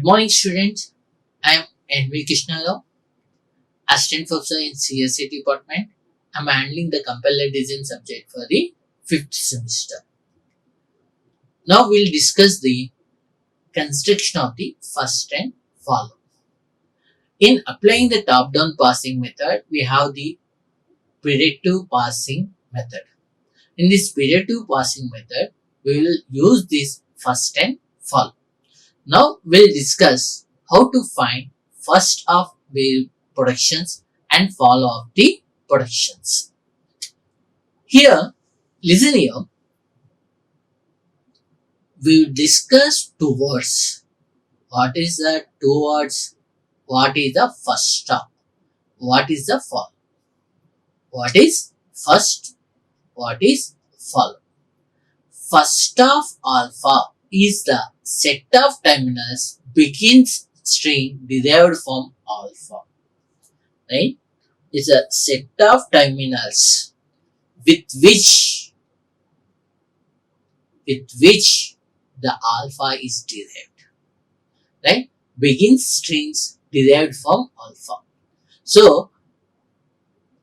morning, students. I am Krishna Rao, Assistant Professor in CSA Department. I am handling the compiler design subject for the 5th semester. Now we'll discuss the construction of the first and follow. In applying the top-down parsing method, we have the predictive parsing method. In this predictive parsing method, we will use this first and follow. Now we'll discuss how to find first of the productions and follow of the productions. Here, listen here. We will discuss two words. What is the two words? What is the first of? What is the follow? What is first? What is follow? First of alpha is the set of terminals begins string derived from alpha. Right? It's a set of terminals with which the alpha is derived. Right? Begins strings derived from alpha. So,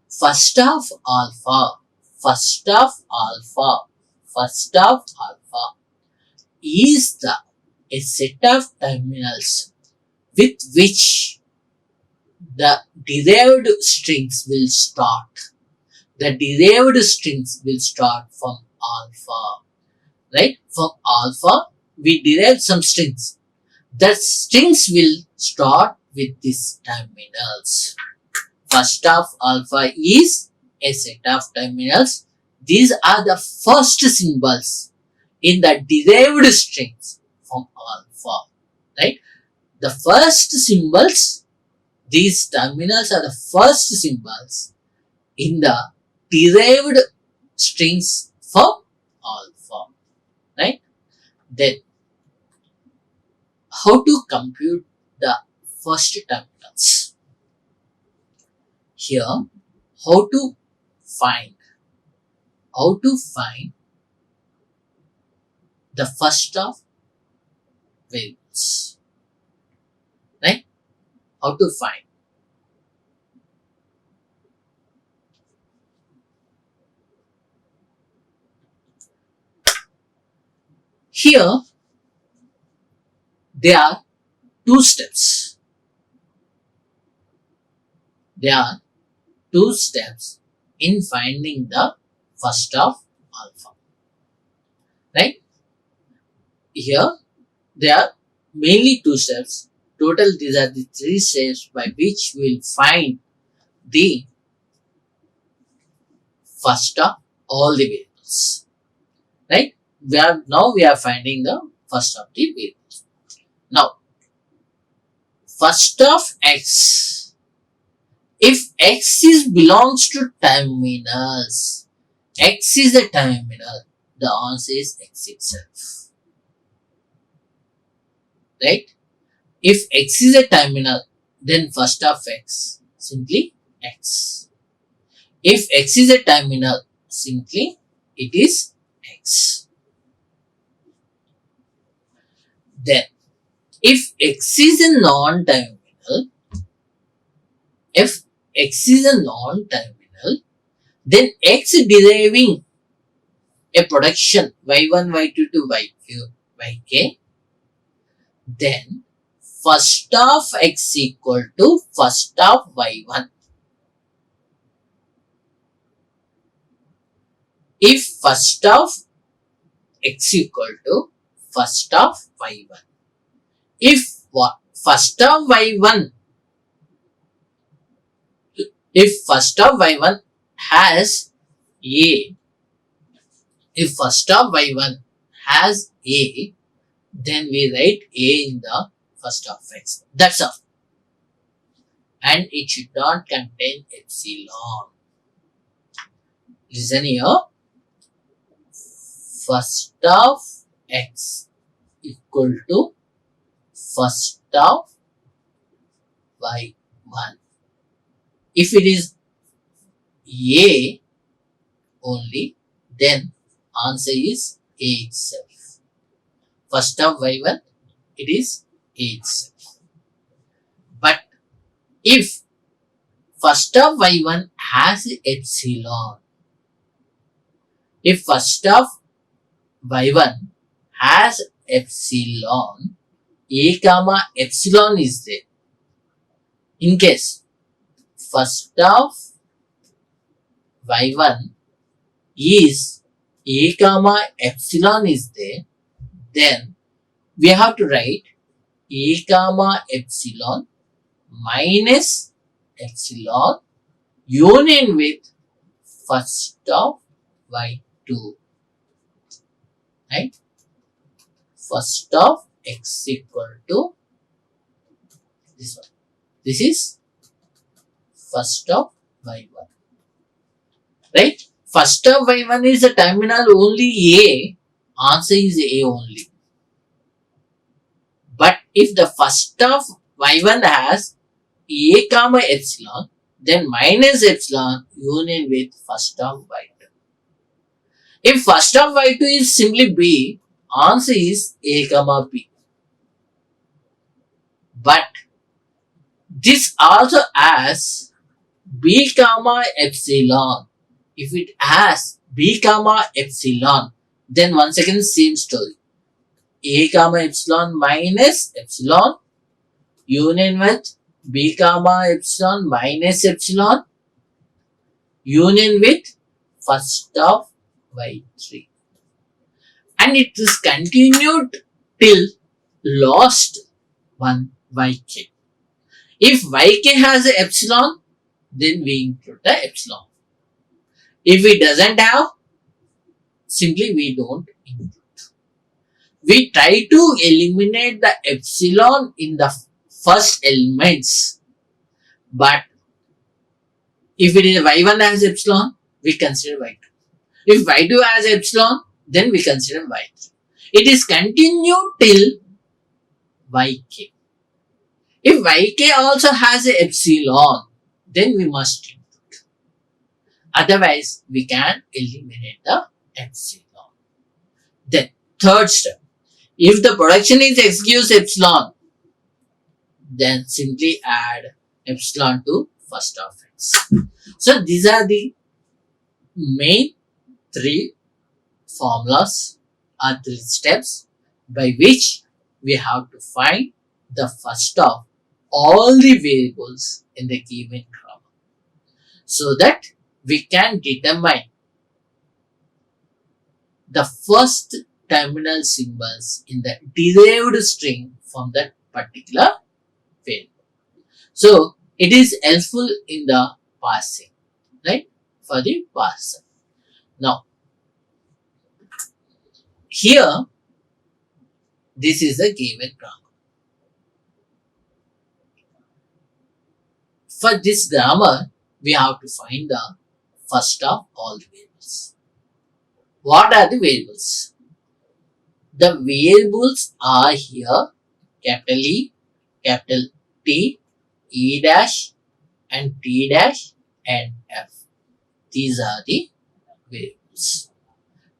first of alpha is a set of terminals with which the derived strings will start. The derived strings will start from alpha. Right? From alpha, we derive some strings. The strings will start with these terminals. First of alpha is a set of terminals. These are the first symbols in the derived strings from alpha. Right? The first symbols, these terminals are the first symbols in the derived strings from alpha. Right? Then, how to compute the first terminals? Here, how to find the first of variables. Right? How to find? Here, there are two steps. There are two steps in finding the first of alpha. Right? Here, there are mainly two steps. Total, these are the three steps by which we will find the first of all the variables. Right? Now we are finding the first of the variables. Now, first of x. If x belongs to terminals, x is a terminal, the answer is x itself. Right? If x is a terminal, then first of x, simply x. If x is a terminal, simply it is x. Then, if x is a non-terminal, then x deriving a production y1, y2 to yk, then first of x equal to first of y1. If first of x equal to first of y1. If first of y1 has a, then we write a in the first of x. That's all. And it should not contain epsilon. Listen here. First of x equal to first of y1. If it is a only, then answer is a itself. First of y1, it is a itself. If first of y1 has epsilon, if first of y1 has epsilon, a comma epsilon is there. In case first of y1 is a comma epsilon is there, then we have to write a comma epsilon minus epsilon union with first of y2, right? First of x equal to this one. This is first of y1, right? First of y1 is the terminal only a, answer is a only. But if the first of y1 has a comma epsilon, then minus epsilon union with first of y2. If first of y2 is simply b, answer is a comma b. But this also has b comma epsilon. If it has b comma epsilon, then once again same story. A comma epsilon minus epsilon union with b comma epsilon minus epsilon union with first of y3. And it is continued till last one yk. If yk has a epsilon, then we include the epsilon. If it doesn't have, simply we don't include. We try to eliminate the epsilon in the first elements, but if it is y1 has epsilon, we consider y2. If y2 has epsilon, then we consider y3. It is continued till yk. If yk also has a epsilon, then we must include. Otherwise, we can eliminate the epsilon. Then, third step. If the production is excuse epsilon, then simply add epsilon to first of x. So, these are the main three formulas or three steps by which we have to find the first of all the variables in the given grammar, so that we can determine the first terminal symbols in the derived string from that particular variable. So it is helpful in the parsing, right? For the parser. Now, here, this is the given grammar. For this grammar, we have to find the first of all the variables. What are the variables? The variables are here capital E, capital T, E dash and T dash and F. These are the variables.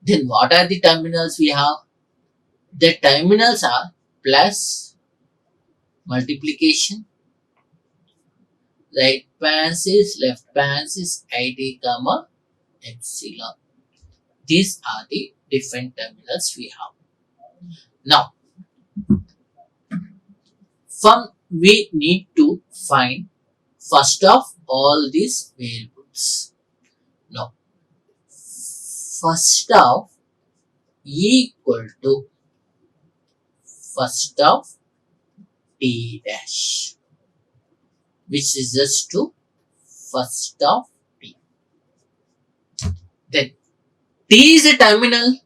Then what are the terminals we have? The terminals are plus, multiplication, right parenthesis, left parenthesis, id comma epsilon. These are the different terminals we have. Now, we need to find first of all these variables. Now, first of equal to first of t dash, which is just to first of t. Then t is a terminal?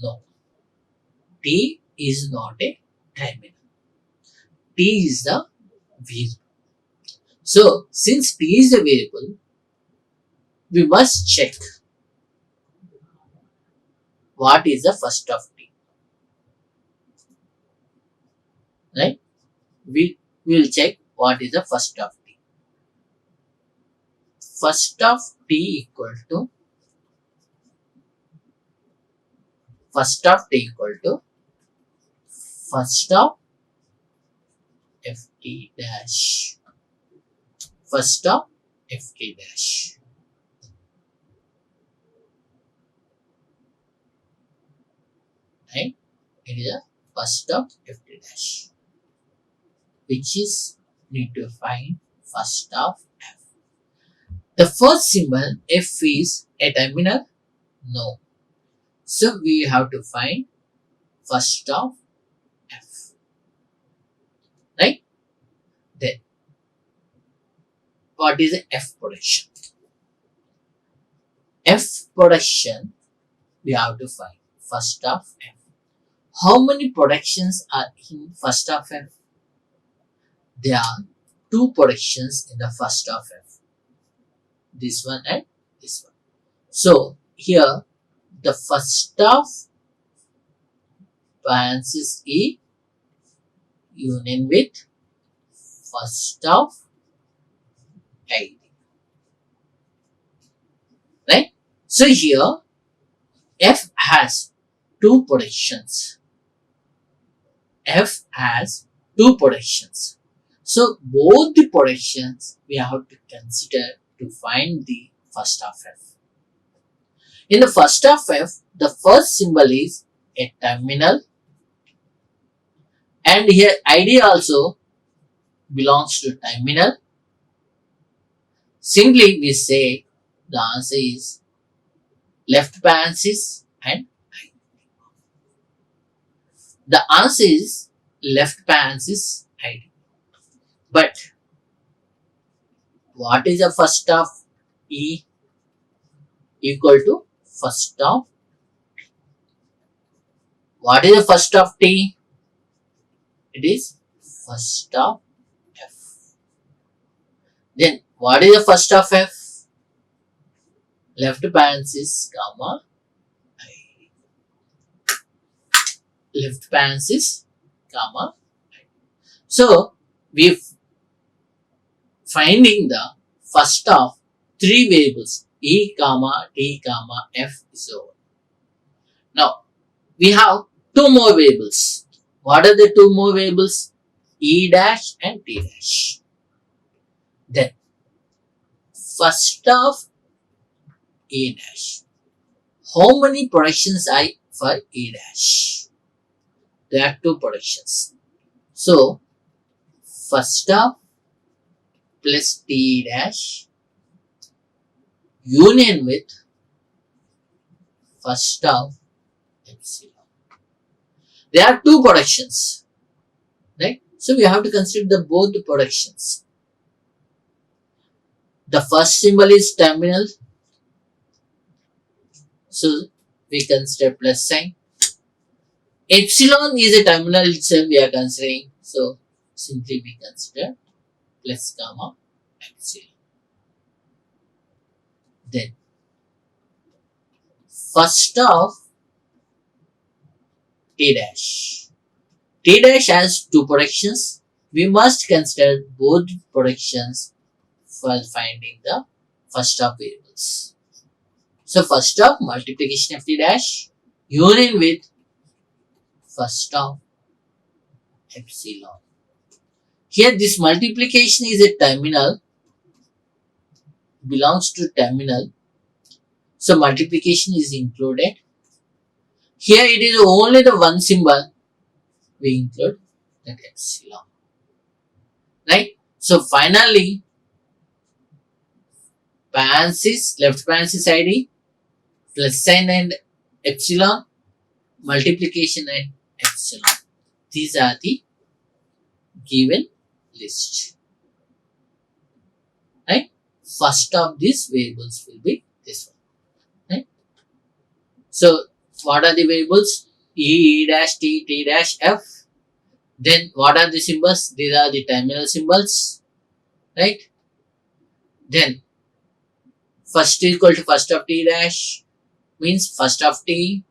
No. T is not a terminal. T is the variable. So, since t is a variable, we must check what is the first of t. Right? We will check what is the first of t. First of t equal to first of ft dash. first stop ft dash. Right? It is a first stop ft dash, which is need to find first stop f. The first symbol f is a terminal? No. So we have to find first stop f. Right? Then what is the f production? F production we have to find first stop f. How many productions are in first stop f? There are two productions in the first stop f. This one and this one. So here the first stop parenthesis E union with first stop ID. Right? So here f has two productions. F has two productions. So both the productions we have to consider to find the first of f. In the first of f, the first symbol is a terminal, and here ID also belongs to terminal. Simply we say the answer is left parenthesis and ID. The answer is left parenthesis ID. But what is the first of E equal to first of? What is the first of T? It is first of F. Then what is the first of F? Left parenthesis comma I. Left parenthesis comma I. So we finding the first of three variables E comma T comma F is over. Now we have two more variables. What are the two more variables? E dash and T dash. Then first of E dash. How many productions are for E dash? There are two productions. So first of plus T dash union with first of epsilon. There are two productions, right? So we have to consider both the productions. The first symbol is terminal, so we consider plus sign. Epsilon is a terminal itself we are considering, so simply we consider plus comma epsilon. Then first of T dash. T dash has two productions. We must consider both productions for finding the first of variables. So first of multiplication of T dash union with first of epsilon. Here this multiplication is a terminal, belongs to terminal. So multiplication is included. Here it is only the one symbol we include that epsilon. Right? So finally parenthesis, left parenthesis ID, plus sign and epsilon, multiplication and epsilon. These are the given list. Right? First of these variables will be this one. Right? So what are the variables? E dash T, T dash F. Then what are the symbols? These are the terminal symbols. Right? Then first equal to first of T dash means first of T,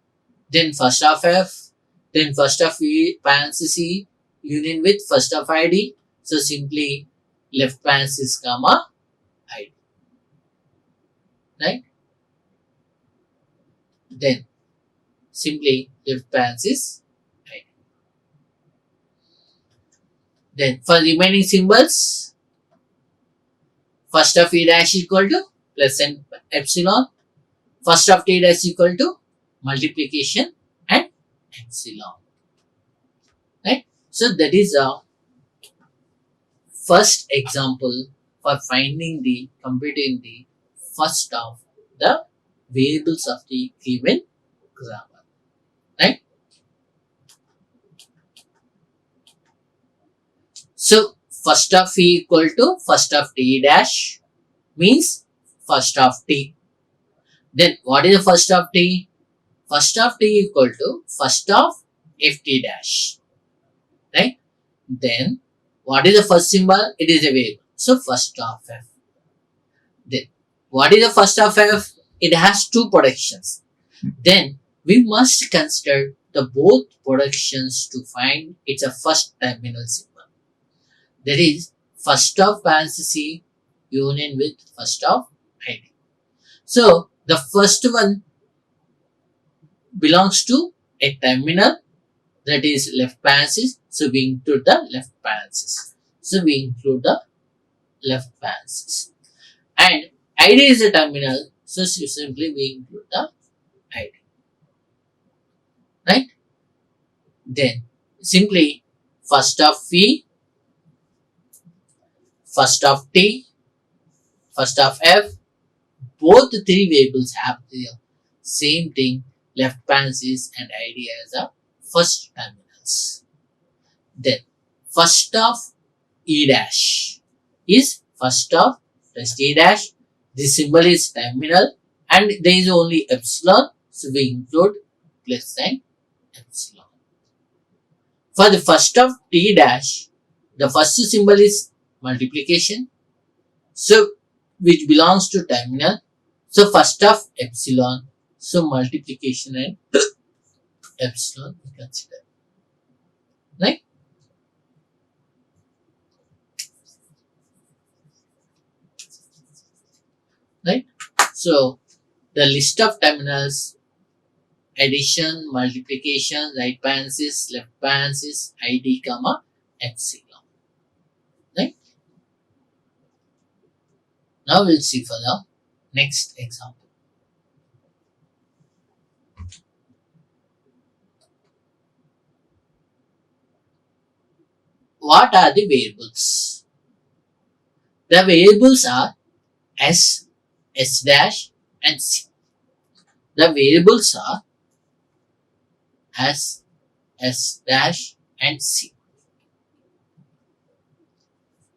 then first of F, then first of E parenthesis E union with first of ID. So simply left parenthesis comma ID. Right? Then simply left parenthesis ID. Then for remaining symbols, First of E dash equal to plus and epsilon. First of T dash equal to multiplication and epsilon. Right? So that is a first example for computing the first of the variables of the given grammar. Right? So first of E equal to first of T dash means first of T. Then what is the first of T? First of T equal to first of Ft dash. Right? Then what is the first symbol? It is a variable. So first of F. Then what is the first of F? It has two productions. Then we must consider the both productions to find its a first terminal symbol. That is first of parenthesis union with first of ID. So the first one belongs to a terminal, that is left parenthesis. So we include the left parenthesis. And ID is a terminal. So simply we include the ID. Right? Then simply first of V, first of T, first of F, both the three variables have the same thing, left parenthesis and ID as a first terminals. Then first of E dash is first of plus E dash. This symbol is terminal and there is only epsilon, so we include plus sign epsilon. For the first of T dash, the first symbol is multiplication, so which belongs to terminal. So first of epsilon, so multiplication and epsilon we consider. Right? Right? So the list of terminals: addition, multiplication, right parenthesis, left parenthesis, ID, comma, epsilon. Right? Now we'll see for the next example. What are the variables? The variables are S, S dash and C. The variables are S, S dash and C.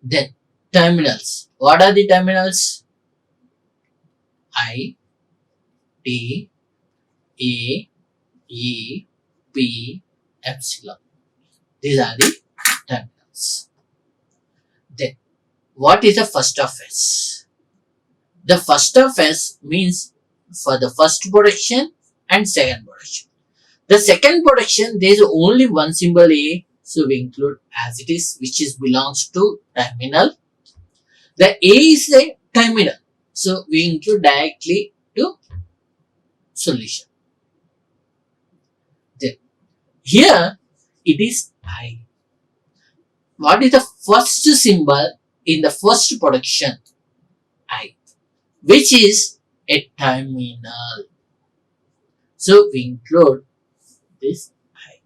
Then terminals. What are the terminals? I, T, A, E, P, epsilon. These are the terminals. Then what is the first of S? The first of S means for the first production and second production. The second production, there is only one symbol A, so we include as it is, which is belongs to terminal. The A is a terminal, so we include directly to solution. Then here it is I. What is the first symbol in the first production? I, which is a terminal. So we include this I.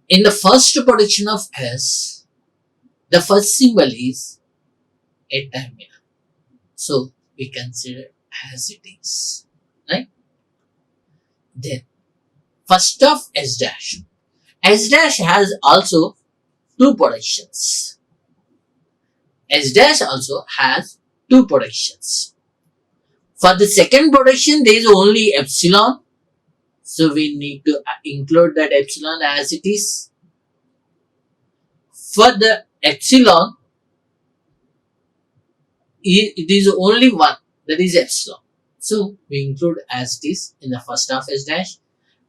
In the first production of S, the first symbol is a terminal. So we consider as it is. Right? Then first of S dash. S dash has also two productions. S dash also has two productions. For the second production, there is only epsilon. So we need to include that epsilon as it is. For the epsilon, it is only one, that is epsilon. So we include as it is in the first of S dash.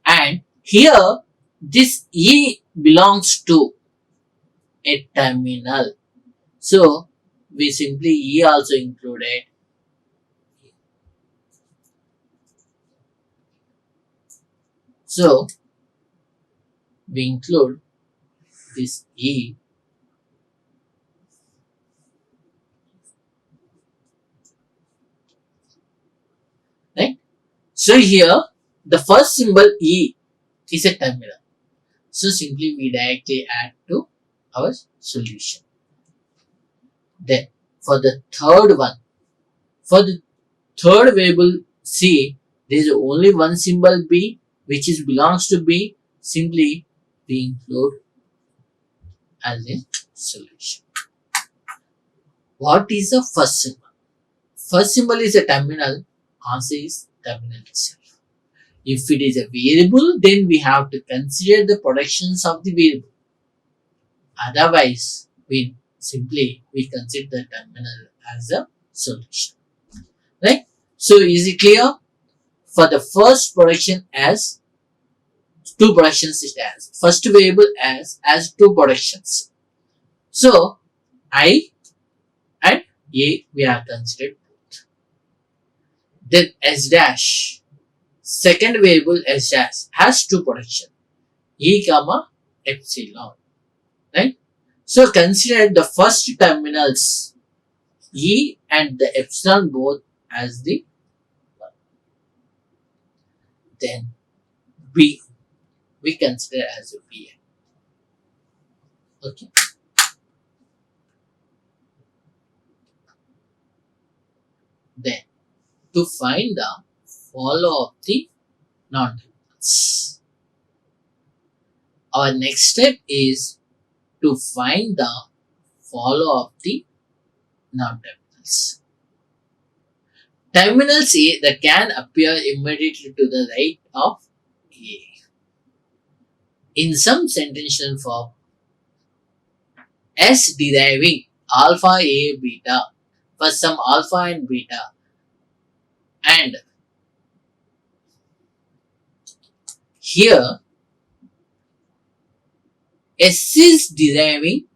And here, this E belongs to a terminal. So we simply E also included. So we include this E So here the first symbol E is a terminal. So simply we directly add to our solution. Then for the third one, for the third variable C, there is only one symbol B which is belongs to B. Simply we include as a solution. What is the first symbol? First symbol is a terminal. Answer is terminal itself. If it is a variable, then we have to consider the productions of the variable. Otherwise, we consider the terminal as a solution. Right? So is it clear? For the first production as two productions it has. First variable as two productions. So I and A we are considered both. Then S dash. Second variable S dash has two production. E comma epsilon. Right? So consider the first terminals E and the epsilon both as the one. Then B we consider as a Bn. Okay. Then to find the follow of the non-terminals. Our next step is to find the follow of the non-terminals. Terminals A that can appear immediately to the right of A. In some sentential form, S deriving alpha A beta for some alpha and beta, and here S is deriving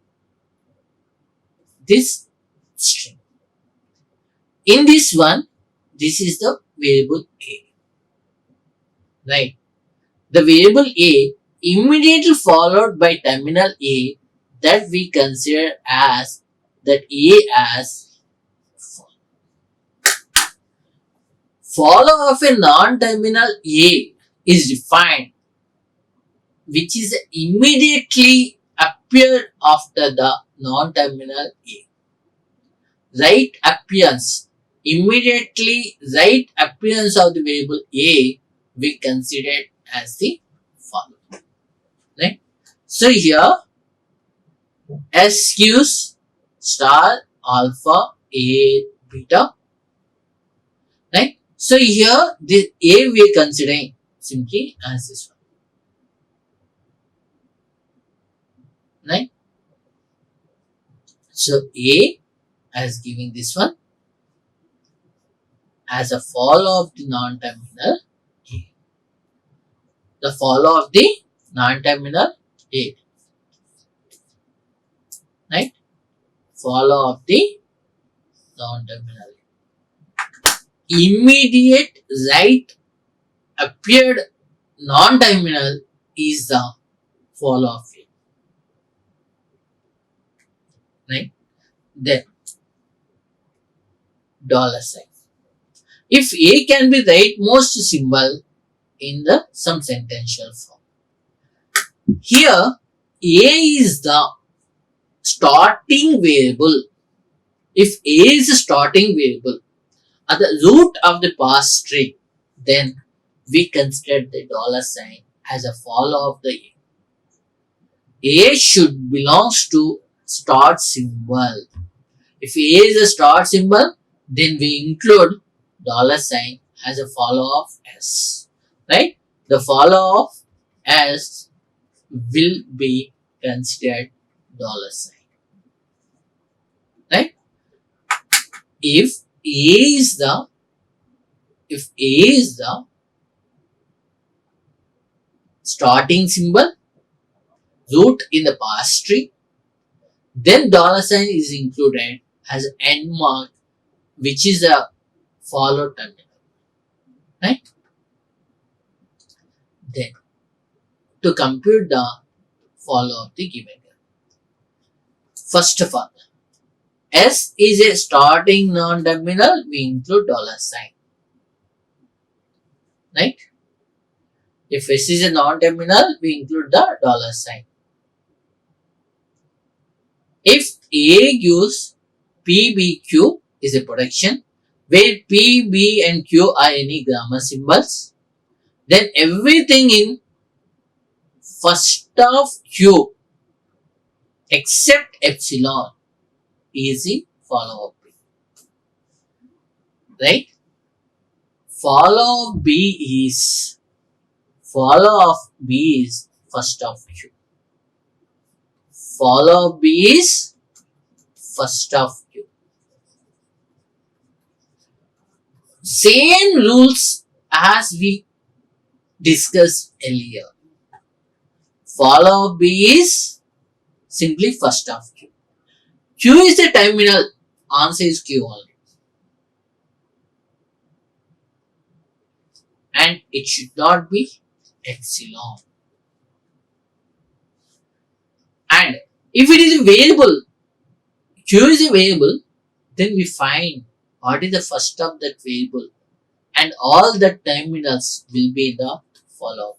this string. In this one, this is the variable A. Right? The variable A immediately followed by terminal A that we consider as that A as follow of a non-terminal A is defined which is immediately appeared after the non-terminal A. Right appearance, immediately right appearance of the variable A we consider as the follow. Right? So here SQs star alpha A beta. Right? So here the A we are considering simply as this one. Right? So A as giving this one as a follow of the non-terminal A. The follow of the non-terminal A. Right? Follow of the non-terminal A. Immediate right appeared non-terminal is the follow of A. Right? Then $sign. If A can be rightmost symbol in the some sentential form. Here A is the starting variable. If A is a starting variable at the root of the parse string, then we consider the $sign as a follow of the A. A should belongs to start symbol. If A is a start symbol, then we include $sign as a follow of S. Right? The follow of S will be considered $sign. Right? If A is the starting symbol, root in the parse tree, then $sign is included as end mark, which is a follow terminal. Right? Then to compute the follow of the given term. First of all, S is a starting non-terminal, we include $sign. right? If S is a non-terminal, we include the dollar sign. If A gives PBQ is a protection where P, B and Q are any grammar symbols, then everything in first of Q except epsilon is in follow of B, right? Follow of B is first of Q. Follow of B is first of Q. Same rules as we discussed earlier. Follow of B is simply first of Q. Q is the terminal. Answer is Q only. And it should not be epsilon. And if it is a variable, Q is a variable, then we find what is the first of that variable and all the terminals will be the follow.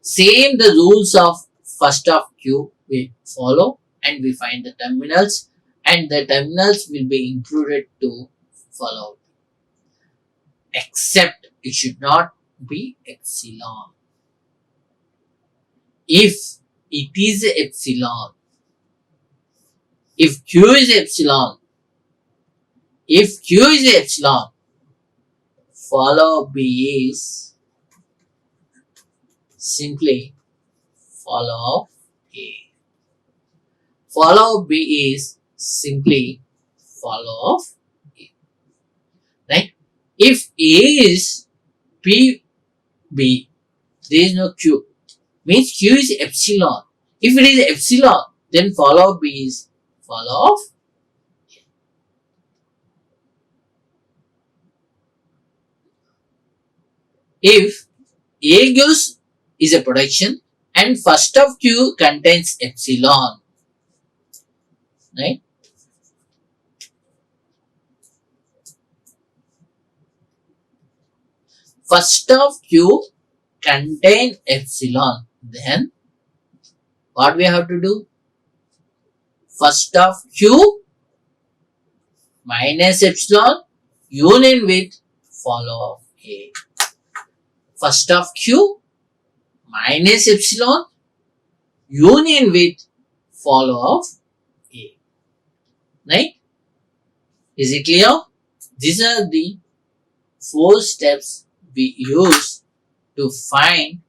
Same the rules of first of Q we follow and we find the terminals and the terminals will be included to follow. Except it should not be epsilon. If it is epsilon, if Q is epsilon, follow B is simply follow A. Follow B is simply follow of A. Right? If A is P, B, there is no Q. Means Q is epsilon. If it is epsilon, then follow B is follow of A. If A gives is a protection and first of Q contains epsilon, right? First of Q contain epsilon, then what we have to do? First of Q minus epsilon union with follow of A. First of Q minus epsilon union with follow of A. Right? Is it clear? These are the 4 steps we use to find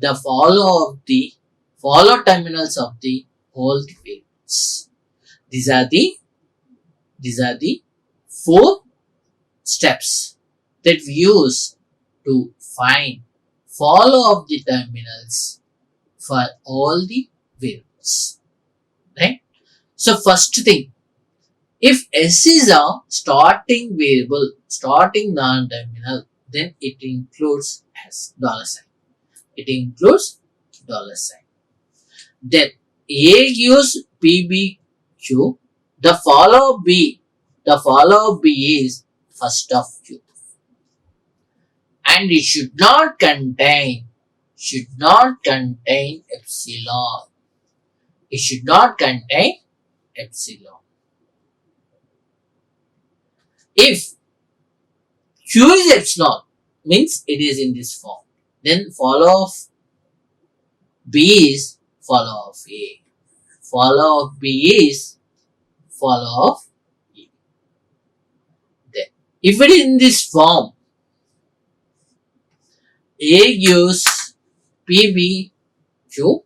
the follow terminals of the whole variables. These are the 4 steps that we use to find follow of the terminals for all the variables. Right? So first thing, if S is a starting variable, starting non-terminal, then it includes S, dollar sign. It includes dollar sign. Then A gives PBQ. The follow of B is first of Q. And it should not contain epsilon. It should not contain epsilon. If Q is epsilon, means it is in this form. Then follow of B is follow of A. Follow of B is follow of A. Then, if it is in this form, A gives PBQ.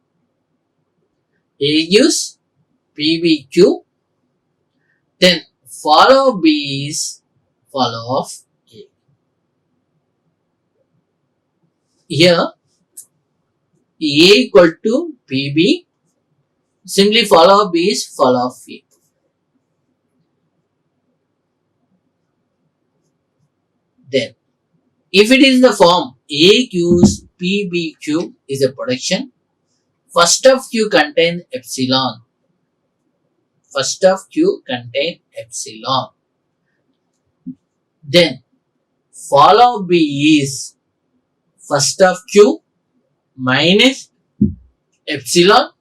A gives PBQ. Then follow B is follow of A. Here A equal to PB. Simply follow B is follow of A. Then if it is the form A gives PBQ is a protection. First of Q contain epsilon. First of Q contain epsilon. Then follow of B is first of Q minus epsilon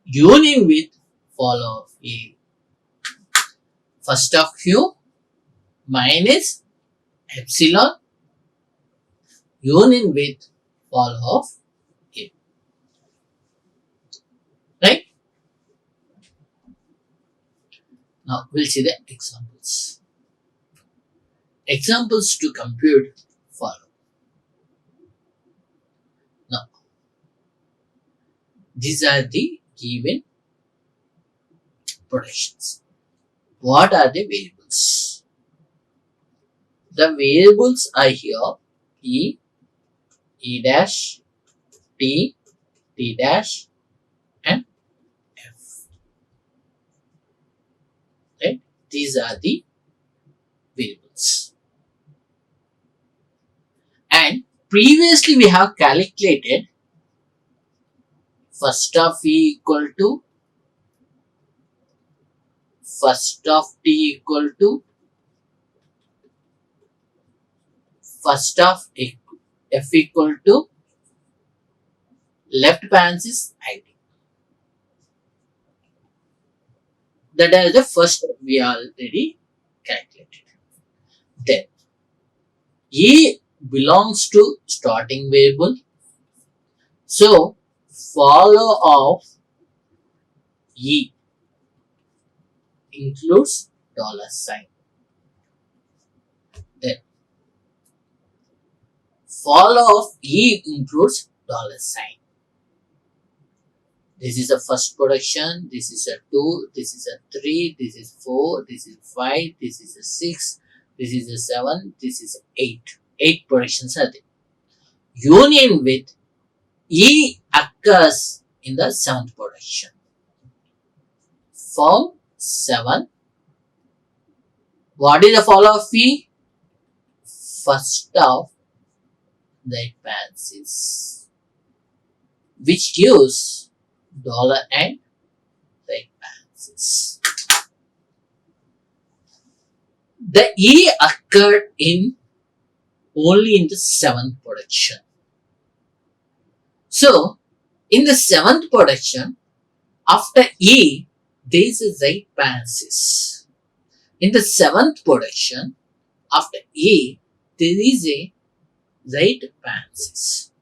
union with follow of A. First of Q minus epsilon union with follow of A. Right? Now we'll see the examples. Examples to compute follow. Now, these are the given productions. What are the variables? The variables are here E, E dash, T, T dash and F. Right? These are the variables. And previously we have calculated first of E equal to first of T equal to first of F equal to left parenthesis IT. That is the first we already calculated. Then E belongs to starting variable. So follow of E includes dollar sign. Then follow of E includes dollar sign. This is the first production, this is a 2, this is a 3, this is 4, this is 5, this is a 6, this is a 7, this is 8. 8 productions are there. Union with E occurs in the 7th production. From 7, what is the follow of E? First of the parenthesis, which gives dollar and right parenthesis. The E occurred in only in the 7th production. So, in the 7th production, after E, there is a right parenthesis. In the 7th production, after E, there is a right parenthesis.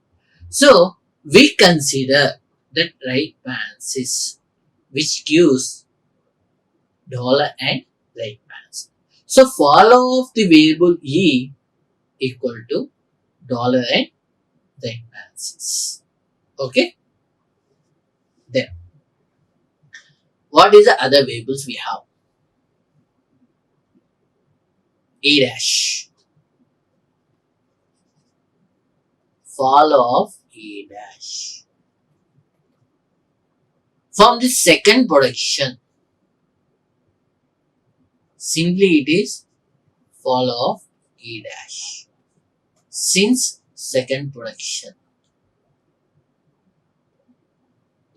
So, we consider that right parenthesis which gives dollar and right parenthesis. So, follow of the variable E equal to dollar and right parenthesis. Okay? Then, what is the other variables we have? A dash. Follow of A dash. From the second production, simply it is follow of A dash. Since second production,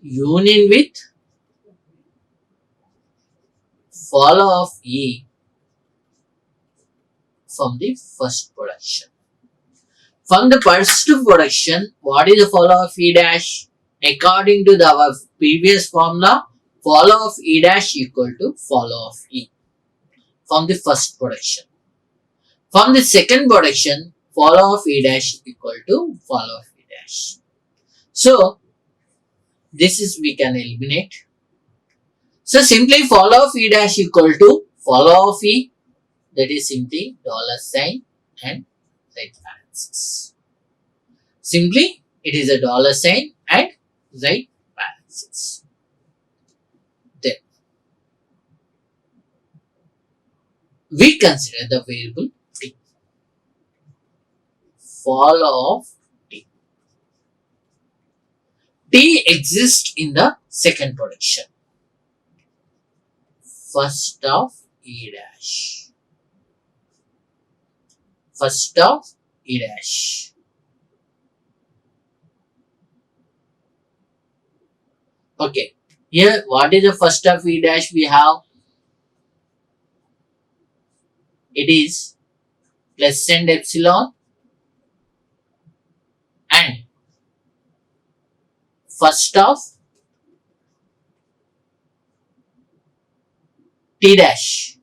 union with follow of E from the first production. From the first production, what is the follow of E dash? According to our previous formula, follow of E dash equal to follow of E from the first production. From the second production, follow of E dash equal to follow of E dash. So, this is we can eliminate. So, simply follow of E dash equal to follow of E, that is simply dollar sign and right parenthesis. Simply, it is a dollar sign and right parenthesis. Then, we consider the variable T. Follow of T. T exists in the second production. First of E dash. First of E dash. Okay. Here, what is the first of E dash we have? It is plus and epsilon and first of t dash.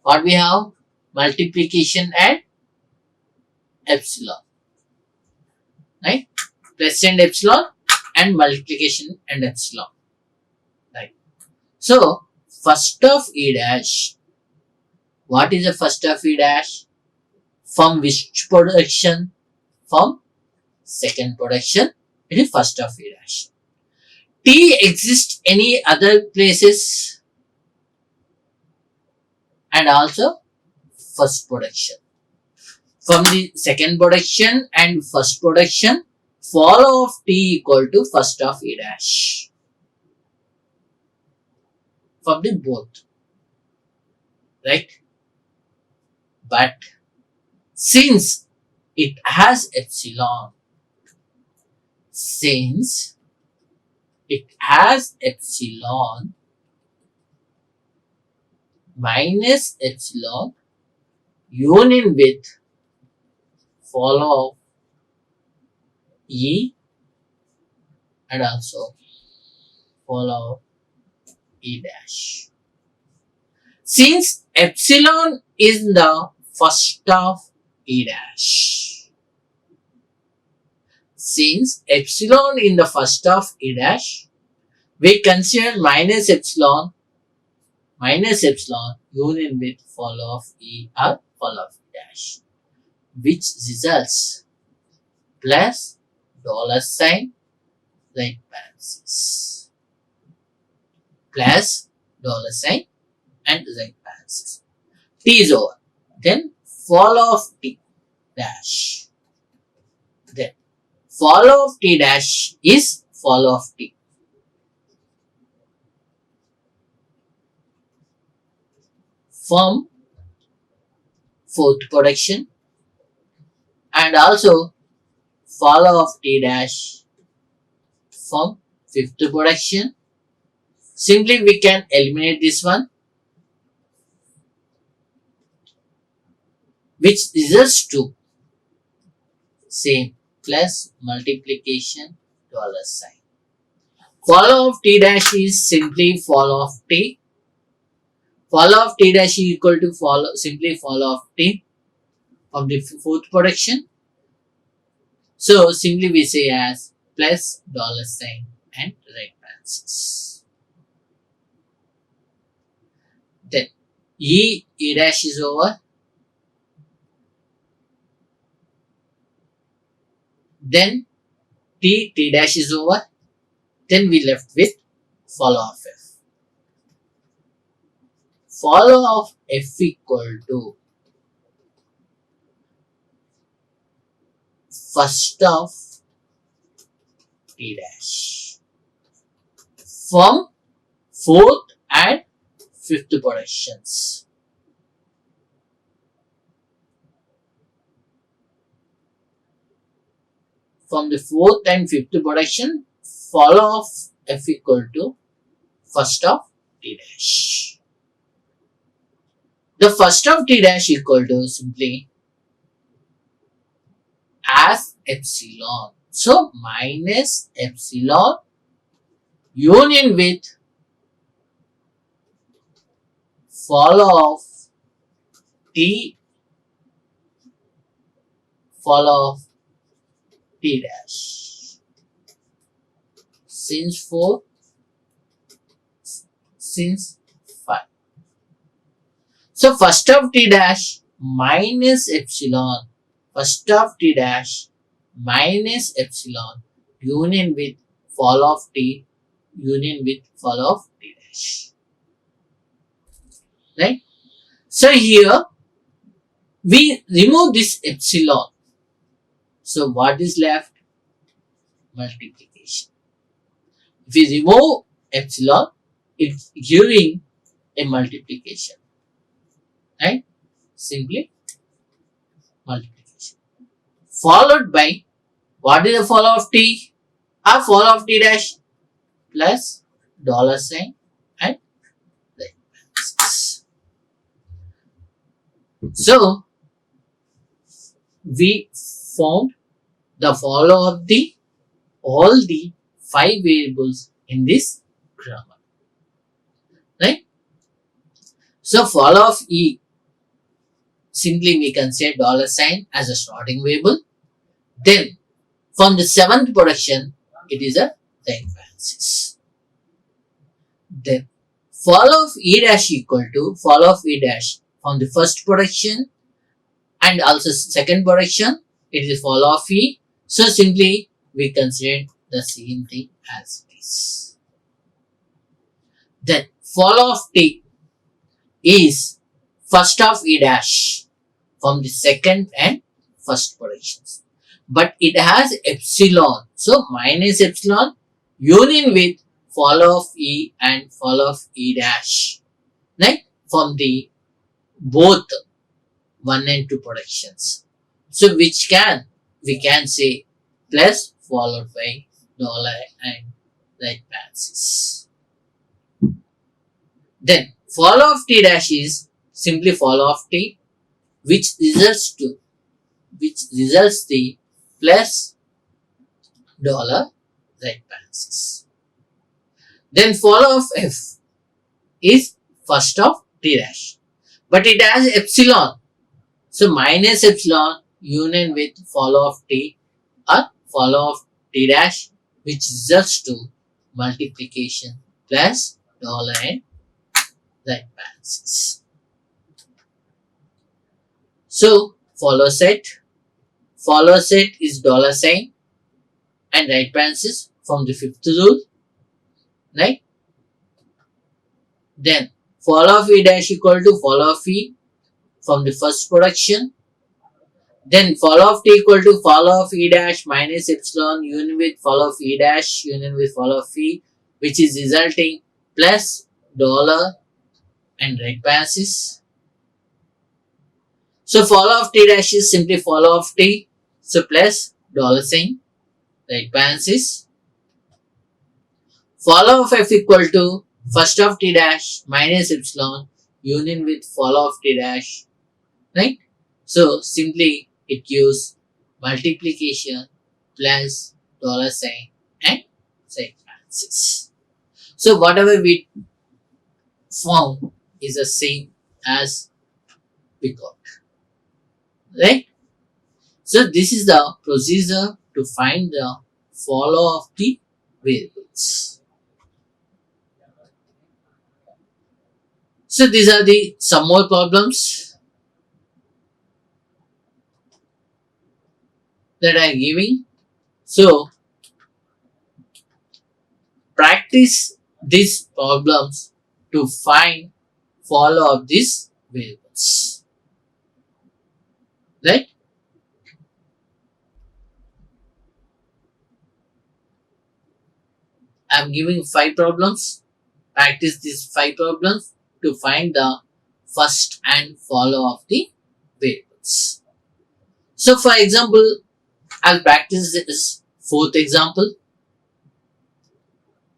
What we have? Multiplication and epsilon. Right? Plus and epsilon and multiplication and epsilon. Right? So, first of E dash. What is the first of E dash? From which production? From second production. It is first of E dash. T exists any other places and also first production. From the second production and first production, follow of T equal to first of E dash. From the both. Right? But since it has epsilon, minus epsilon union with follow of E and also follow E dash. Since epsilon is the first of E dash. Since epsilon in the first of E dash, we consider minus epsilon union with follow of E or follow of E dash, which results plus dollar sign right parenthesis plus dollar sign and right parenthesis. T is over. Then follow of T dash. Then follow of T dash is follow of T. From fourth production and also follow of T dash from fifth production. Simply we can eliminate this one, which results to same plus multiplication dollar sign. Follow of T dash is simply follow of T. Follow of T dash is equal to simply follow of T from the fourth production. So simply we say as plus dollar sign and right parenthesis. Then E dash is over. Then T dash is over. Then we left with follow of F. Follow of F equal to first of T dash from fourth and fifth productions. From the fourth and fifth production, follow of F equal to first of T dash. The first of T dash equal to simply as epsilon. So minus epsilon union with follow of T dash. Since 4, since 5. So first of T dash minus epsilon. First of T dash minus epsilon union with follow of T union with follow of T dash. Right? So here we remove this epsilon. So what is left? Multiplication. If we remove epsilon, it's giving a multiplication. Right? Simply multiplication. Followed by what is the follow of T? A follow of T dash plus dollar sign and right parenthesis. So we found the follow of the all the 5 variables in this grammar, right? So follow of E, simply we can say $sign as a starting variable. Then from the 7th production, it is a right parenthesis. Then follow of E dash equal to follow of E dash from the first production and also second production, it is follow of E. So simply we consider the same thing as it is. Then follow of T is first of E dash from the second and first productions. But it has epsilon. So minus epsilon union with follow of E and follow of E dash. Right? From the both 1 and 2 productions. So we can say plus followed by dollar and right parenthesis. Then follow of T dash is simply follow of T which results the plus dollar right parenthesis. Then follow of F is first of T dash, but it has epsilon, so minus epsilon union with follow of T or follow of T dash which results to multiplication plus dollar and right parenthesis. So follow set is $sign and right parenthesis from the 5th rule, right? Then follow of E dash equal to follow of E from the first production. Then follow of T equal to follow of E dash minus epsilon union with follow of E dash union with follow of E which is resulting plus dollar and right parenthesis. So follow of T dash is simply follow of T, so plus $sign right parenthesis. Follow of F equal to first of T dash minus epsilon union with follow of T dash, right? So simply it gives multiplication plus $sign and right parenthesis. So whatever we found is the same as we got, right? So this is the procedure to find the follow of the variables. So these are the some more problems that I am giving. So practice these problems to find follow of these variables, right? I am giving 5 problems. Practice these 5 problems to find the first and follow of the variables. So for example, I'll practice this 4th example,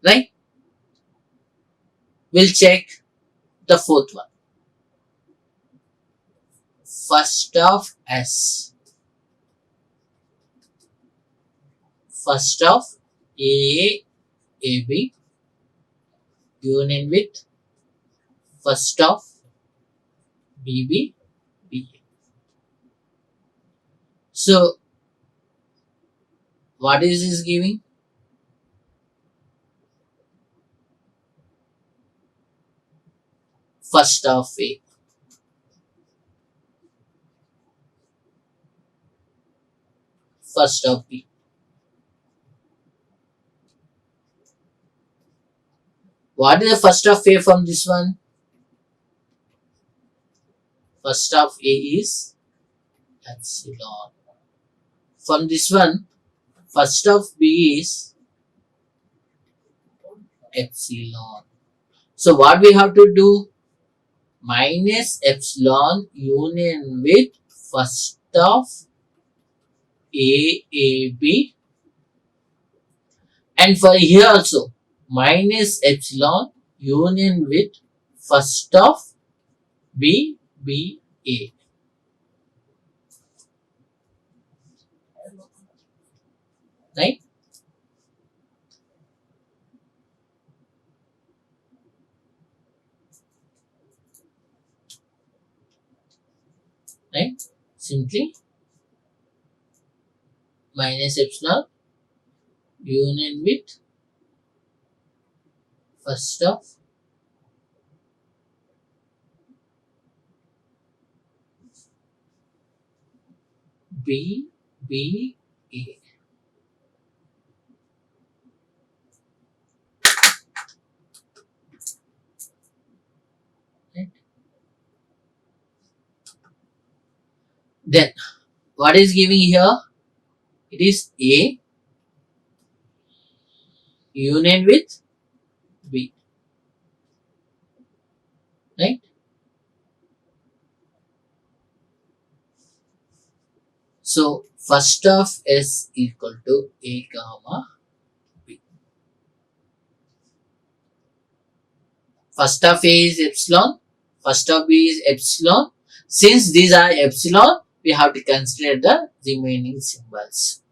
right? We'll check the 4th one. First of S, first of A, AB union with first of BB, BA. So what is this giving? First of A, first of B. What is the first of A from this one? First of A is epsilon. From this one, first of B is epsilon. So what we have to do? Minus epsilon union with first of AB, and for here also minus epsilon union with first of BBA. right? Right? Simply minus epsilon union with first of B, B, A. Right? Then what is giving here? It is A union with B. Right? So first of S equal to A comma B. First of A is epsilon. First of B is epsilon. Since these are epsilon, we have to consider the remaining symbols.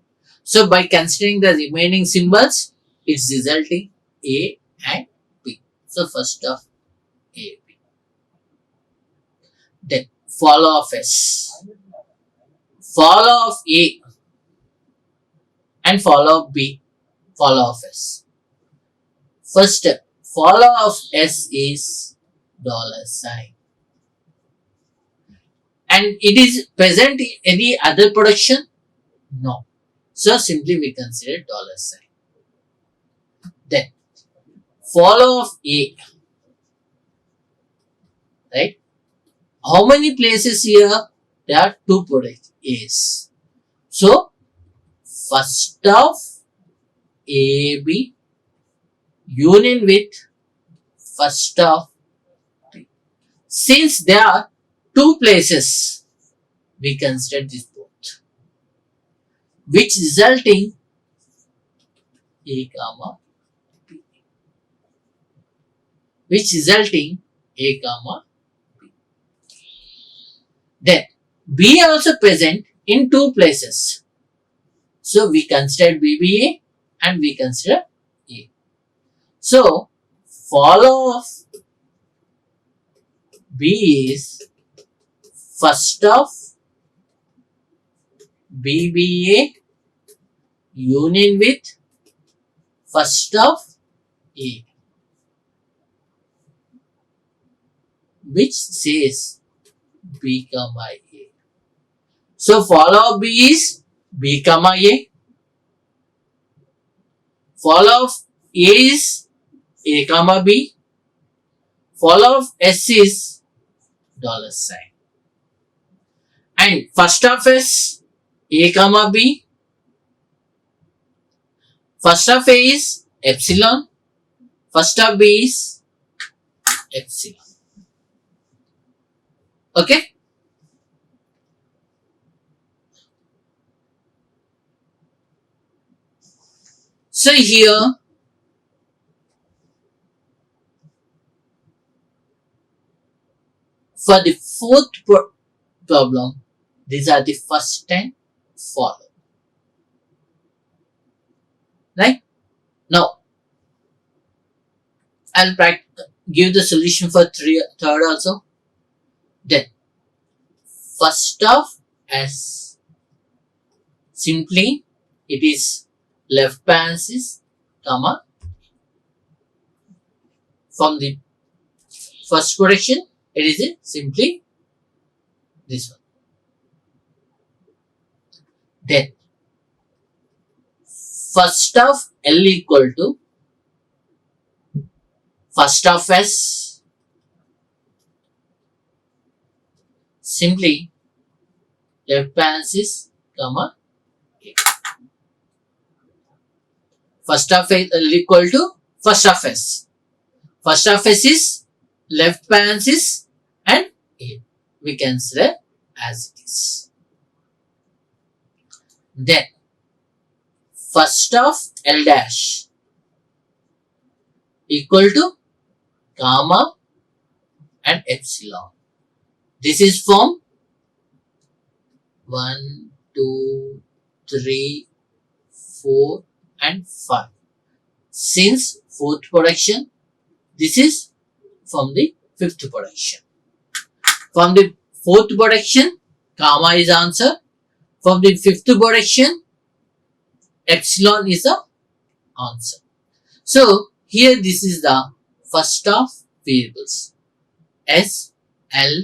So by considering the remaining symbols, it's resulting A and B. So first of A, B. Then follow of S. Follow of A and follow of B. Follow of S. First step, follow of S is dollar sign. And it is present in any other production? No. So simply we consider dollar sign. Then follow of A. Right? How many places here? There are two product A's. So first of AB union with first of B. Since there are two places, we consider this both, which resulting A comma B. Which resulting A comma B. Then B also present in two places. So we consider BBA and we consider A. So follow of B is first of BBA union with first of A, which says B comma A. So follow of B is B comma A. Follow of A is A comma B. Follow of S is dollar sign. And first of S, A comma B. First of A is epsilon. First of B is epsilon. Okay? So here, for the fourth problem, these are the first 10 follow. Right? Now, I'll give the solution for third also. Then, first of S, simply it is left parenthesis, comma, from the first correction, it is simply this one. Then, first of L equal to first of S, simply left parenthesis, comma, A. First of L equal to first of S. First of S is left parenthesis and A. We consider as it is. Then first of L dash equal to comma and epsilon. This is from 1, 2, 3, 4 and 5. Since fourth production, this is from the fifth production. From the fourth production, gamma is answer. From the fifth production, epsilon is the answer. So here this is the first of variables S, L,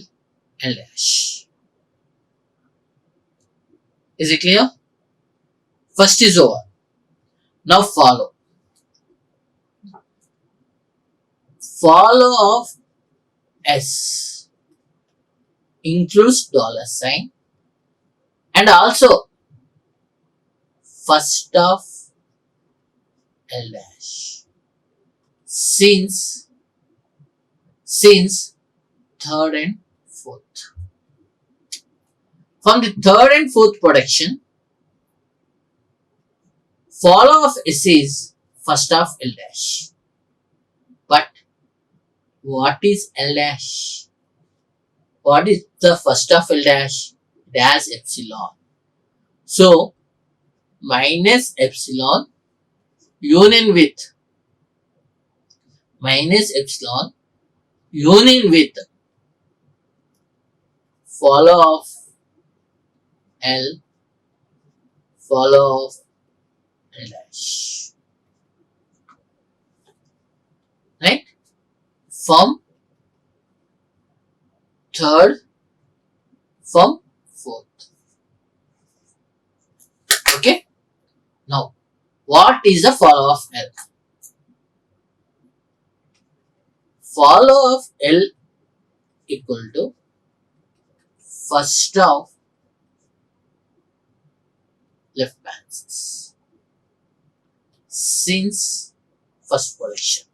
L dash. Is it clear? First is over. Now follow. Follow of S includes dollar sign and also first of L dash. Since third and fourth. From the third and fourth production, follow of S is first of L dash. But what is L dash? What is the first of L dash? It has epsilon. So minus epsilon union with follow of L, follow of L dash. Right? From third, from fourth. Okay? Now, what is the follow of L? Follow of L equal to first of left branches. Since first production.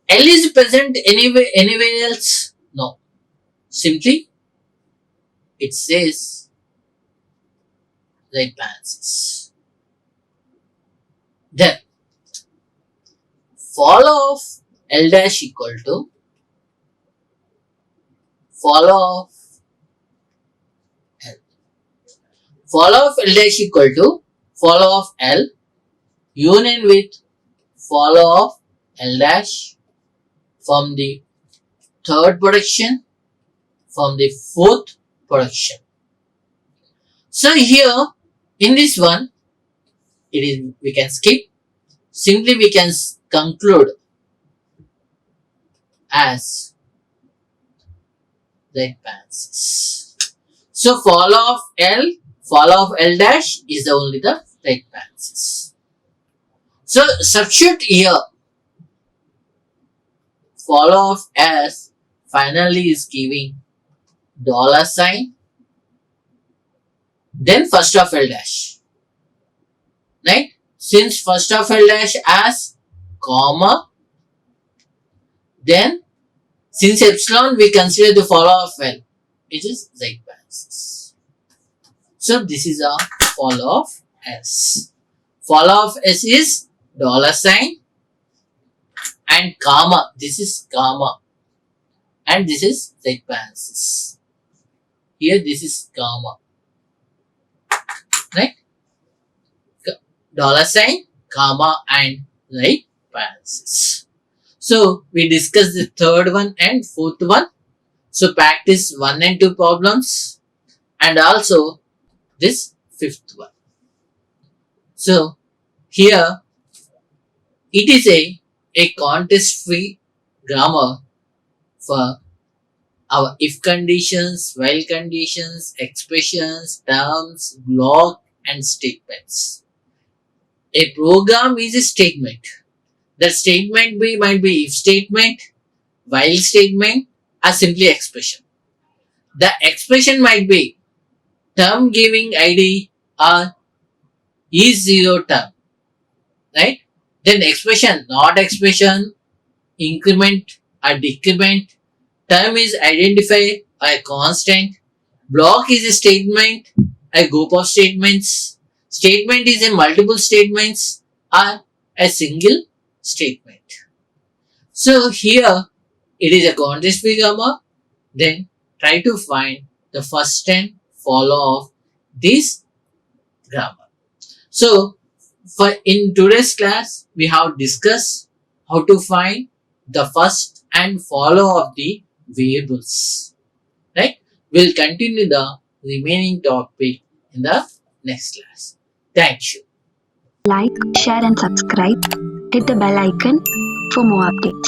L is present anywhere else? No. Simply it says right branches. Then follow of L dash equal to follow of L. Follow of L dash equal to follow of L union with follow of L dash from the third production, from the fourth production. So here in this one, we can skip. Simply we can conclude as right branches. So follow of L dash is only the right branches. So substitute here follow of S finally is giving dollar sign, then first of L dash. Right? Since first of L dash as comma, then since epsilon we consider the follow of L, which is right branches. So this is a follow of S. Follow of S is dollar sign and comma. This is comma and this is right branches. Here this is comma. Right? Dollar sign, comma and right branches. So we discussed the third one and fourth one. So practice 1 and 2 problems and also this fifth one. So here it is a contest free grammar for our if conditions, while conditions, expressions, terms, block and statements. A program is a statement. That statement might be if statement, while statement or simply expression. The expression might be term giving ID or is0 term. Right? Then expression, not expression, increment or decrement. Term is identified or a constant. Block is a statement, a group of statements. Statement is a multiple statements or a single statement. So here it is a contest free grammar. Then try to find the first and follow of this grammar. So For in today's class, we have discussed how to find the first and follow of the variables. Right? We'll continue the remaining topic in the next class. Thank you. Like, share, and subscribe. Hit the bell icon for more updates.